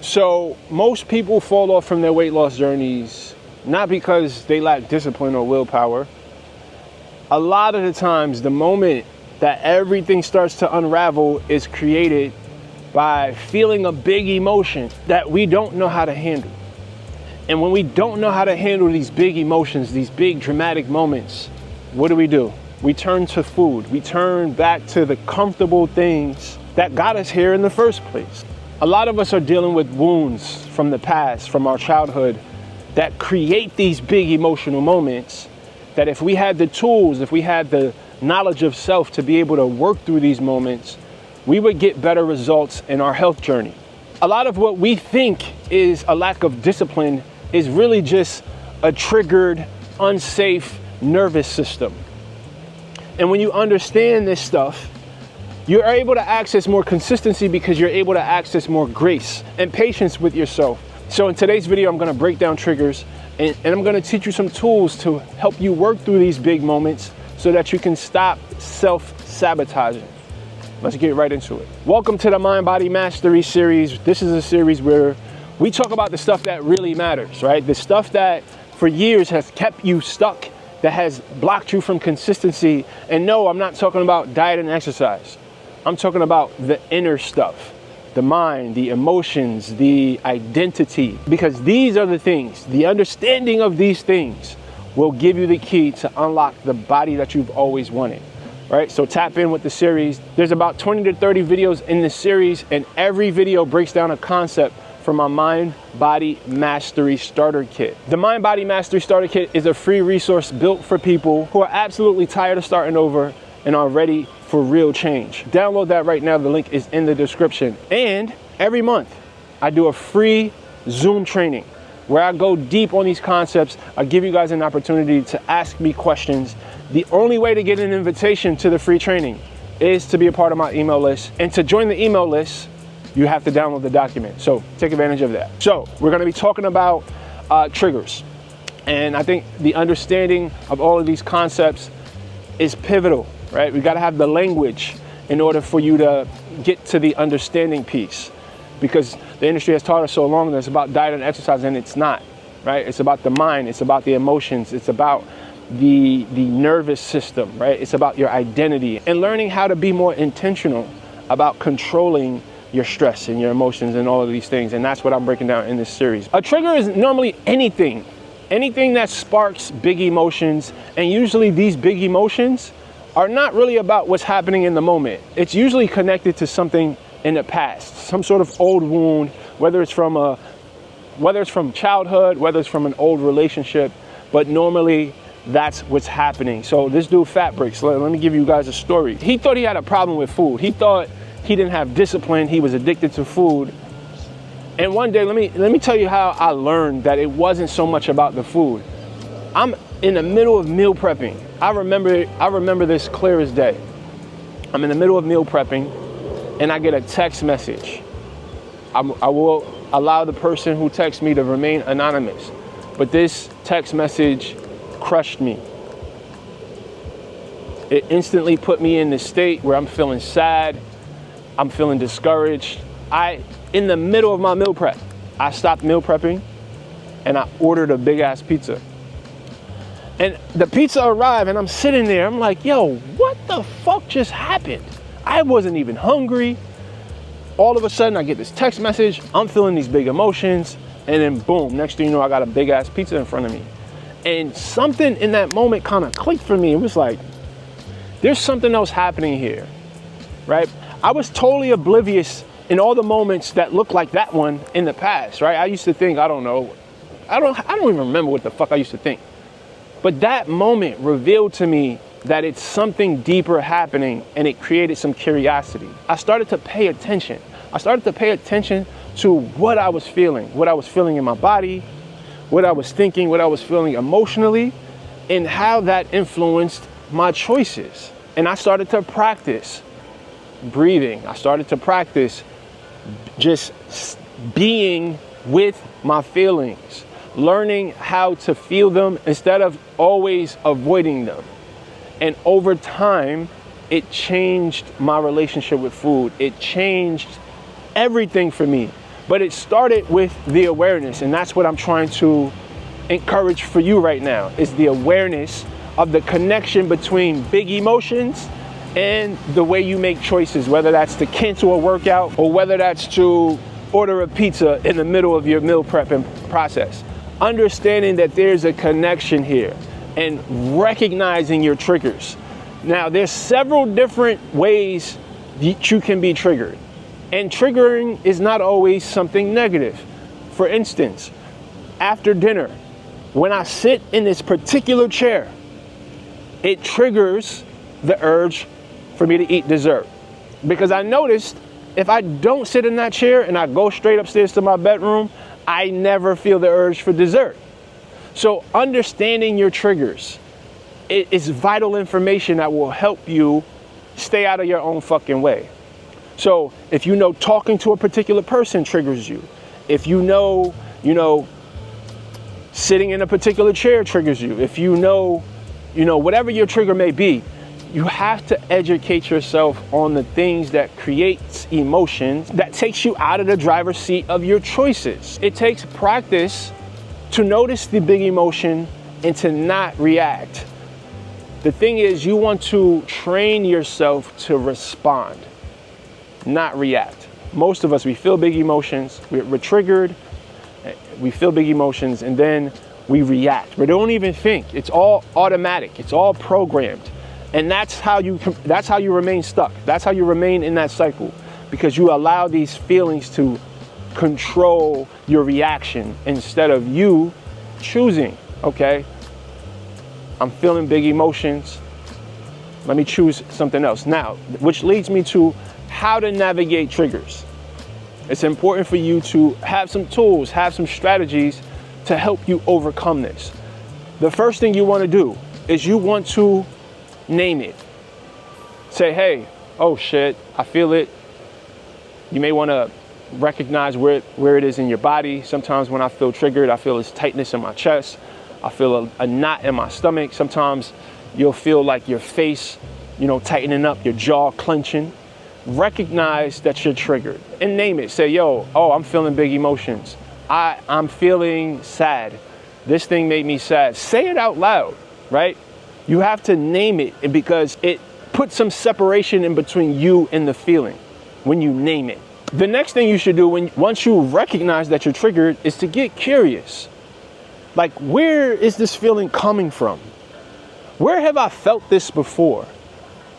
So most people fall off from their weight loss journeys, not because they lack discipline or willpower. A lot of the times, the moment that everything starts to unravel is created by feeling a big emotion that we don't know how to handle. And when we don't know how to handle these big emotions, these big dramatic moments, what do? We turn to food. We turn back to the comfortable things that got us here in the first place. A lot of us are dealing with wounds from the past, from our childhood, that create these big emotional moments that if we had the tools, if we had the knowledge of self to be able to work through these moments, we would get better results in our health journey. A lot of what we think is a lack of discipline is really just a triggered, unsafe nervous system. And when you understand this stuff, you're able to access more consistency because you're able to access more grace and patience with yourself. So in today's video, I'm gonna break down triggers and I'm gonna teach you some tools to help you work through these big moments so that you can stop self-sabotaging. Let's get right into it. Welcome to the Mind Body Mastery series. This is a series where we talk about the stuff that really matters, right? The stuff that for years has kept you stuck, that has blocked you from consistency. And no, I'm not talking about diet and exercise. I'm talking about the inner stuff, the mind, the emotions, the identity, because these are the things, the understanding of these things will give you the key to unlock the body that you've always wanted, right? So tap in with the series. There's about 20 to 30 videos in this series, and every video breaks down a concept from my Mind Body Mastery Starter Kit. The Mind Body Mastery Starter Kit is a free resource built for people who are absolutely tired of starting over and are ready for real change. Download that right now. The link is in the description. And every month, I do a free Zoom training where I go deep on these concepts. I give you guys an opportunity to ask me questions. The only way to get an invitation to the free training is to be a part of my email list. And to join the email list, you have to download the document. So take advantage of that. So we're gonna be talking about triggers. And I think the understanding of all of these concepts is pivotal, right? We gotta have the language in order for you to get to the understanding piece, because the industry has taught us so long that it's about diet and exercise, and it's not, right? It's about the mind, it's about the emotions, it's about the nervous system, right? It's about your identity and learning how to be more intentional about controlling your stress and your emotions and all of these things. And that's what I'm breaking down in this series. A trigger is normally anything that sparks big emotions. And usually these big emotions are not really about what's happening in the moment. It's usually connected to something in the past, some sort of old wound, whether it's from childhood, whether it's from an old relationship, but normally that's what's happening. So this dude, Brix, let me give you guys a story. He thought he had a problem with food. He thought he didn't have discipline. He was addicted to food. And one day, let me tell you how I learned that it wasn't so much about the food. I'm in the middle of meal prepping. I remember this clear as day. I'm in the middle of meal prepping and I get a text message. I will allow the person who texts me to remain anonymous, but this text message crushed me. It instantly put me in this state where I'm feeling sad. I'm feeling discouraged. In the middle of my meal prep, I stopped meal prepping and I ordered a big ass pizza. And the pizza arrived and I'm sitting there, I'm like, yo, what the fuck just happened? I wasn't even hungry. All of a sudden I get this text message, I'm feeling these big emotions, and then boom, next thing you know, I got a big ass pizza in front of me. And something in that moment kind of clicked for me. It was like, there's something else happening here, right? I was totally oblivious in all the moments that looked like that one in the past, right? I used to think, I don't even remember what the fuck I used to think. But that moment revealed to me that it's something deeper happening, and it created some curiosity. I started to pay attention. I started to pay attention to what I was feeling in my body, what I was thinking, what I was feeling emotionally, and how that influenced my choices. And I started to practice breathing. I started to practice just being with my feelings, learning how to feel them instead of always avoiding them. And over time, it changed my relationship with food. It changed everything for me, But it started with the awareness, and that's what I'm trying to encourage for you right now, is the awareness of the connection between big emotions and the way you make choices, whether that's to cancel a workout or whether that's to order a pizza in the middle of your meal prepping process. Understanding that there's a connection here and recognizing your triggers. Now, there's several different ways that you can be triggered. And triggering is not always something negative. For instance, after dinner, when I sit in this particular chair, it triggers the urge for me to eat dessert. Because I noticed if I don't sit in that chair and I go straight upstairs to my bedroom, I never feel the urge for dessert. So understanding your triggers is vital information that will help you stay out of your own fucking way. So if you know talking to a particular person triggers you, if you know, sitting in a particular chair triggers you, if you know, whatever your trigger may be, you have to educate yourself on the things that creates emotions that takes you out of the driver's seat of your choices. It takes practice to notice the big emotion and to not react. The thing is, you want to train yourself to respond, not react. Most of us, we feel big emotions, we're triggered, we feel big emotions, and then we react. We don't even think. It's all automatic. It's all programmed. And that's how you remain stuck. That's how you remain in that cycle, because you allow these feelings to control your reaction instead of you choosing, okay? I'm feeling big emotions. Let me choose something else. Now, which leads me to how to navigate triggers. It's important for you to have some tools, have some strategies to help you overcome this. The first thing you want to do is you want to name it. Say, hey, oh shit, I feel it. You may want to recognize where it is in your body. Sometimes when I feel triggered, I feel this tightness in my chest. I feel a knot in my stomach. Sometimes you'll feel like your face, tightening up, your jaw clenching. Recognize that you're triggered and name it. Say, I'm feeling big emotions. I'm feeling sad. This thing made me sad. Say it out loud, right? You have to name it, because it puts some separation in between you and the feeling when you name it. The next thing you should do once you recognize that you're triggered is to get curious. Like, where is this feeling coming from? Where have I felt this before,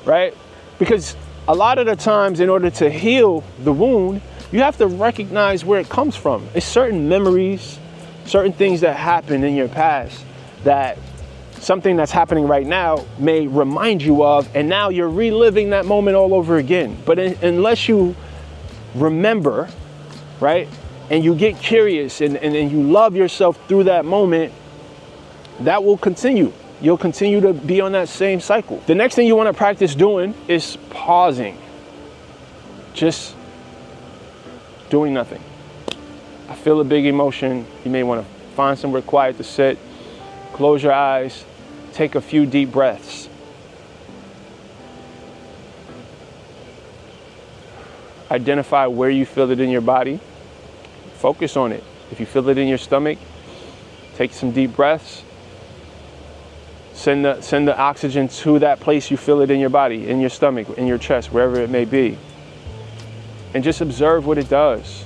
right? Because a lot of the times, in order to heal the wound, you have to recognize where it comes from. It's certain memories, certain things that happened in your past that something that's happening right now may remind you of, and now you're reliving that moment all over again. But unless you remember, right, and you get curious and you love yourself through that moment, that will continue. You'll continue to be on that same cycle. The next thing you want to practice doing is pausing. Just doing nothing. I feel a big emotion. You may want to find somewhere quiet to sit. Close your eyes. Take a few deep breaths. Identify where you feel it in your body. Focus on it. If you feel it in your stomach, take some deep breaths. Send the oxygen to that place you feel it in your body, in your stomach, in your chest, wherever it may be. And just observe what it does.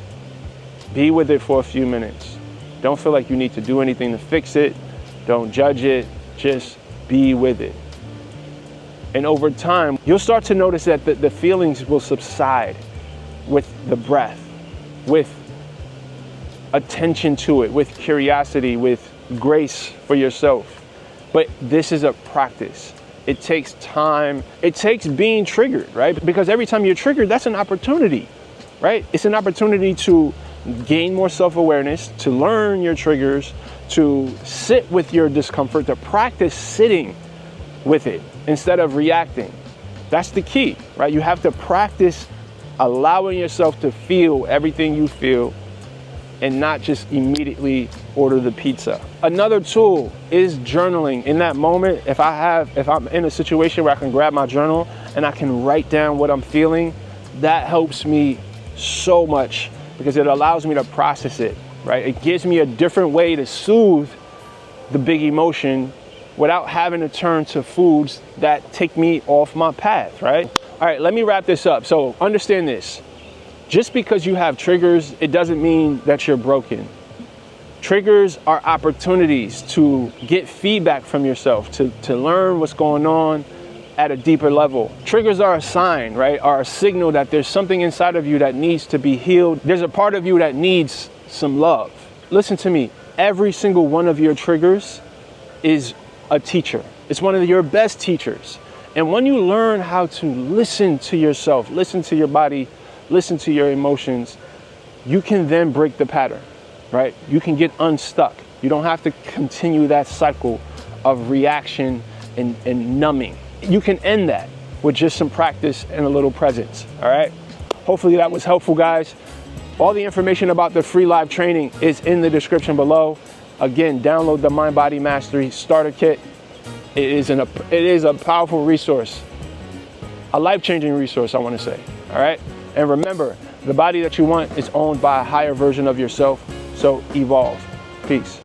Be with it for a few minutes. Don't feel like you need to do anything to fix it. Don't judge it. Just be with it. And over time, you'll start to notice that the feelings will subside with the breath, with attention to it, with curiosity, with grace for yourself. But this is a practice. It takes time. It takes being triggered, right? Because every time you're triggered, that's an opportunity, right? It's an opportunity to gain more self-awareness, to learn your triggers, to sit with your discomfort, to practice sitting with it instead of reacting. That's the key, right? You have to practice allowing yourself to feel everything you feel and not just immediately order the pizza. Another tool is journaling. In that moment, if I'm in a situation where I can grab my journal and I can write down what I'm feeling, that helps me so much because it allows me to process it, right? It gives me a different way to soothe the big emotion without having to turn to foods that take me off my path, right? All right, let me wrap this up. So understand this. Just because you have triggers, it doesn't mean that you're broken. Triggers are opportunities to get feedback from yourself, to learn what's going on at a deeper level. Triggers are a sign, right? Are a signal that there's something inside of you that needs to be healed. There's a part of you that needs some love. Listen to me. Every single one of your triggers is a teacher. It's one of your best teachers. And when you learn how to listen to yourself, listen to your body, listen to your emotions, you can then break the pattern, right? You can get unstuck. You don't have to continue that cycle of reaction and numbing. You can end that with just some practice and a little presence, all right? Hopefully that was helpful, guys. All the information about the free live training is in the description below. Again, download the MindBody Mastery Starter Kit. It is a powerful resource, a life-changing resource, I want to say, all right? And remember, the body that you want is owned by a higher version of yourself, so evolve. Peace.